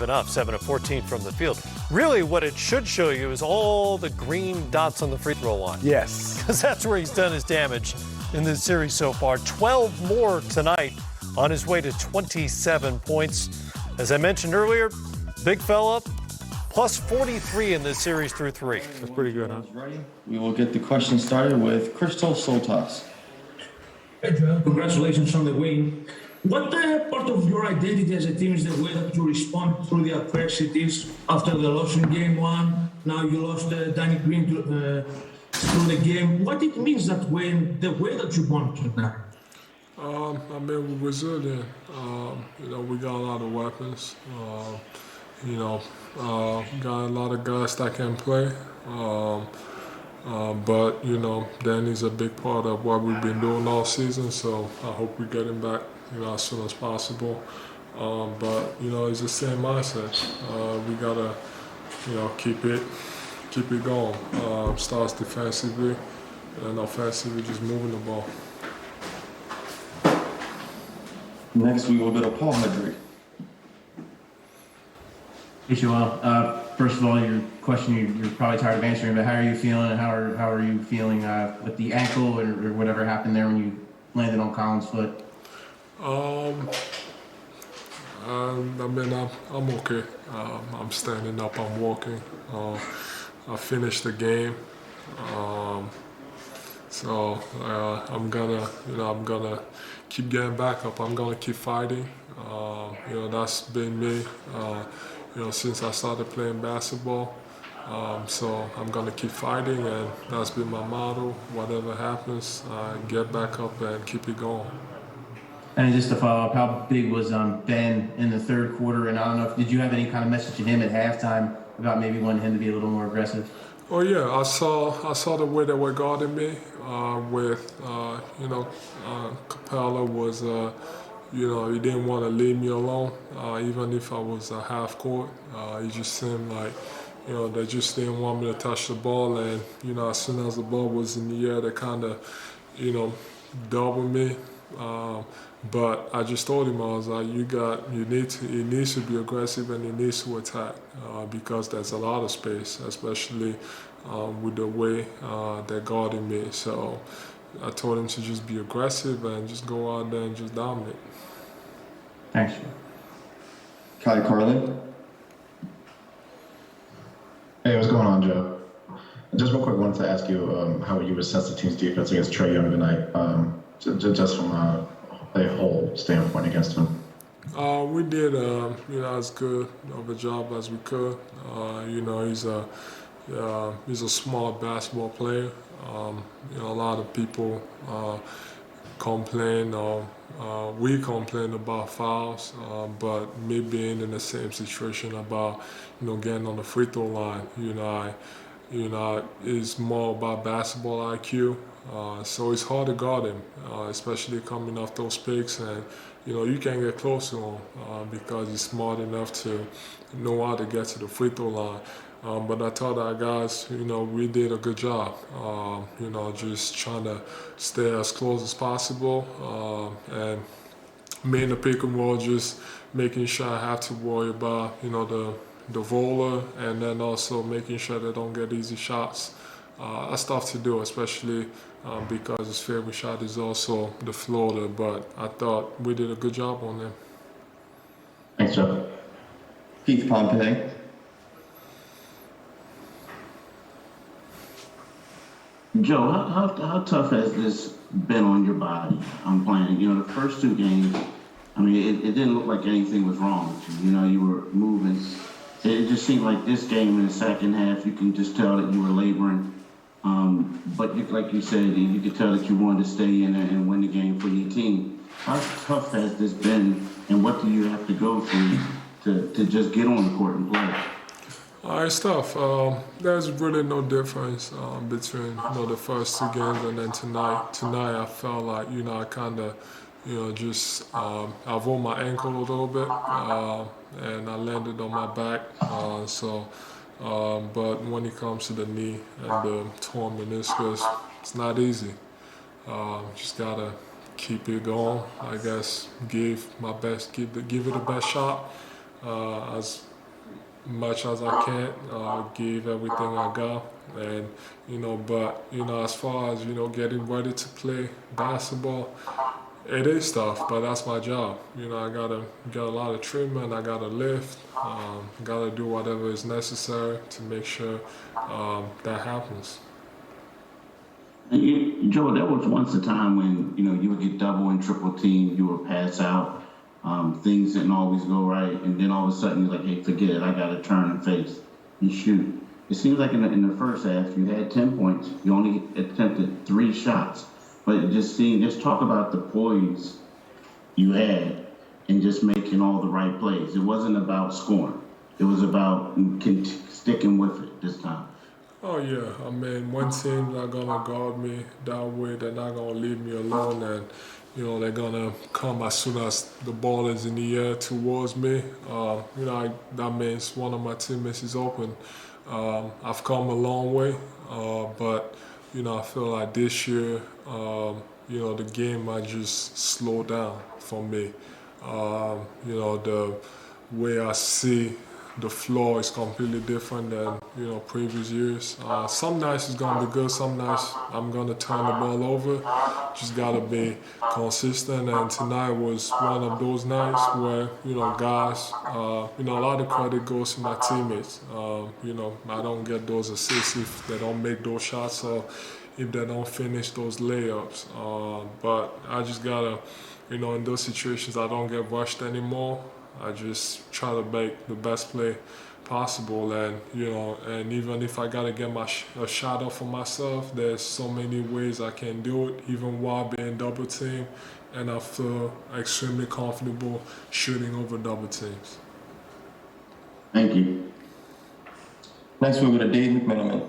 Enough, 7 of 14 from the field. Really, what it should show you is all the green dots on the free throw line. Yes. Because that's where he's done his damage in this series so far. 12 more tonight, on his way to 27 points. As I mentioned earlier, big fella, plus 43 in this series through 3. That's pretty good, huh? We will get the question started with Crystal Soltas. Hey, Joel. Congratulations on the win. What part of your identity as a team is the way that you respond through the adversities after the loss in game 1? Now you lost Danny Green through the game. What it means that when the way that you want to now? I mean, we're resilient. We got a lot of weapons. Got a lot of guys that can play. But Danny's a big part of what we've been doing all season, so I hope we get him back, as soon as possible. But it's the same mindset. We gotta, keep it going. Starts defensively and offensively, just moving the ball. Next, we will go to Paul Hedrick. Hey, Joel. First of all, your question you're probably tired of answering, but how are you feeling? How are you feeling with the ankle or whatever happened there when you landed on Colin's foot? I'm okay. I'm standing up. I'm walking. I finished the game, so I'm gonna keep getting back up. I'm gonna keep fighting. That's been me. Since I started playing basketball. So I'm gonna keep fighting, and that's been my motto. Whatever happens, get back up and keep it going. And just to follow up, how big was Ben in the third quarter? And I don't know, did you have any kind of message to him at halftime about maybe wanting him to be a little more aggressive? Oh yeah, I saw the way they were guarding me. Capella was. He didn't want to leave me alone, even if I was a half court. It just seemed like, they just didn't want me to touch the ball. And, as soon as the ball was in the air, they kind of, doubled me. But I just told him, I was like, he needs to be aggressive and he needs to attack because there's a lot of space, especially with the way they're guarding me. So I told him to just be aggressive and just go out there and just dominate. Thanks. Kai Carlin. Hey, what's going on, Joe? Just real quick, wanted to ask you how you assess the team's defense against Trae Young tonight, just from a whole standpoint against him. We did, as good of a job as we could. He's a smart basketball player. A lot of people complain or we complain about fouls, but me being in the same situation about getting on the free throw line, it's more about basketball IQ. So it's hard to guard him, especially coming off those picks, and you can't get close to him because he's smart enough to know how to get to the free throw line. But I thought our guys, we did a good job, just trying to stay as close as possible. And me in the pick and roll, just making sure I have to worry about, the roller, and then also making sure they don't get easy shots. That's tough to do, especially because his favorite shot is also the floater. But I thought we did a good job on them. Thanks, Joe. Keith Pompey. Joe, how tough has this been on your body? I'm playing, the first 2 games, it didn't look like anything was wrong with you. You were moving. It just seemed like this game in the second half, you can just tell that you were laboring. But like you said, you could tell that you wanted to stay in there and win the game for your team. How tough has this been, and what do you have to go through to just get on the court and play? It's tough. There's really no difference between the first 2 games and then tonight. Tonight I felt like I kind of I rolled my ankle a little bit and I landed on my back. But when it comes to the knee and the torn meniscus, it's not easy. Just gotta keep it going. I guess give my best, give it the best shot. As much as I can, give everything I got. And, but, as far as, getting ready to play basketball, it is tough, but that's my job. I gotta get a lot of treatment, I gotta lift, gotta do whatever is necessary to make sure that happens. And Joe, there was once a time when, you would get double and triple teamed, you would pass out, things didn't always go right, and then all of a sudden you're like, hey, forget it, I gotta turn and face and shoot. It seems like in the first half, you had 10 points, you only attempted 3 shots, but just talk about the poise you had and just making all the right plays. It wasn't about scoring. It was about sticking with it this time. Oh yeah, I mean, one team's not gonna guard me that way. They're not gonna leave me alone, and they're gonna come as soon as the ball is in the air towards me. That means one of my teammates is open. I've come a long way, but I feel like this year, the game might just slow down for me. The way I see the floor is completely different than previous years. Some nights it's gonna be good. Some nights I'm gonna turn the ball over. Just gotta be consistent. And tonight was one of those nights where guys, a lot of credit goes to my teammates. I don't get those assists if they don't make those shots or if they don't finish those layups. But I just gotta, in those situations I don't get rushed anymore. I just try to make the best play possible, and and even if I gotta get a shot up for myself, there's so many ways I can do it, even while being double teamed, and I feel extremely comfortable shooting over double teams. Thank you. Next, we go to Dave McMenamin.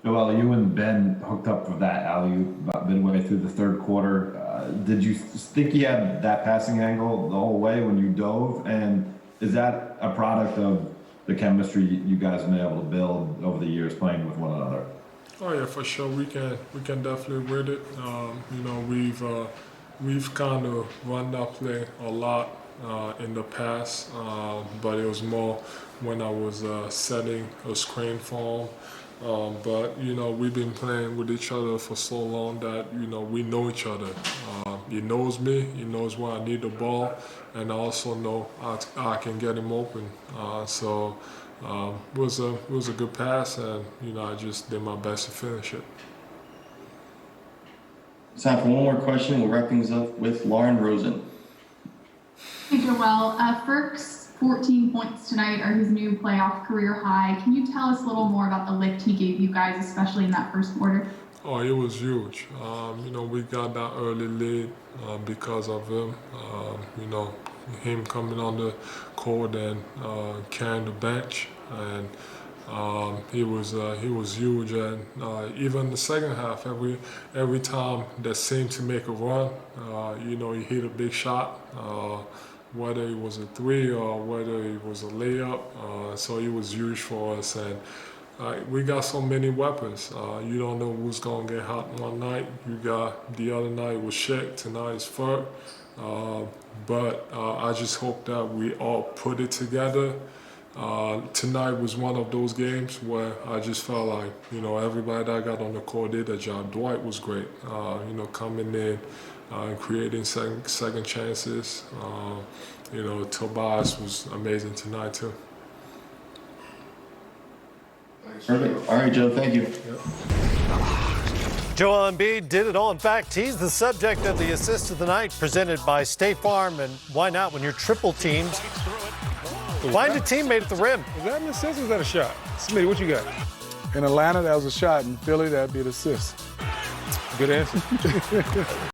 Joel, you and Ben hooked up for that alley-oop about midway through the third quarter. Did you think he had that passing angle the whole way when you dove? And is that a product of the chemistry you guys have been able to build over the years playing with one another? Oh yeah, for sure. We can definitely read it. We've kind of run that play a lot in the past, but it was more when I was setting a screen for him. But we've been playing with each other for so long that we know each other. He knows me, he knows where I need the ball, and I also know I can get him open. So it was a good pass, and I just did my best to finish it. Time for one more question. We'll wrap things up with Lauren Rosen. Hey, Joel. Ferk's 14 points tonight are his new playoff career high. Can you tell us a little more about the lift he gave you guys, especially in that first quarter? Oh, it was huge. We got that early lead because of him. Him coming on the court and carrying the bench, and he was huge. And even the second half, every time they seemed to make a run, he hit a big shot. Whether it was a 3 or whether it was a layup, so it was huge for us. And we got so many weapons. You don't know who's gonna get hot one night. You got the other night was Shaq, tonight is Ferk. But I just hope that we all put it together. Tonight was one of those games where I just felt like everybody that got on the court did their job. Dwight was great, coming in. Creating second chances. Tobias was amazing tonight too. Perfect. All right, Joe, thank you. Yep. Joel Embiid did it all. In fact, he's the subject of the assist of the night presented by State Farm. And why not when you're triple teams? Find a teammate at the rim. Is that an assist or is that a shot? Smitty, what you got? In Atlanta, that was a shot. In Philly, that'd be an assist. Good answer.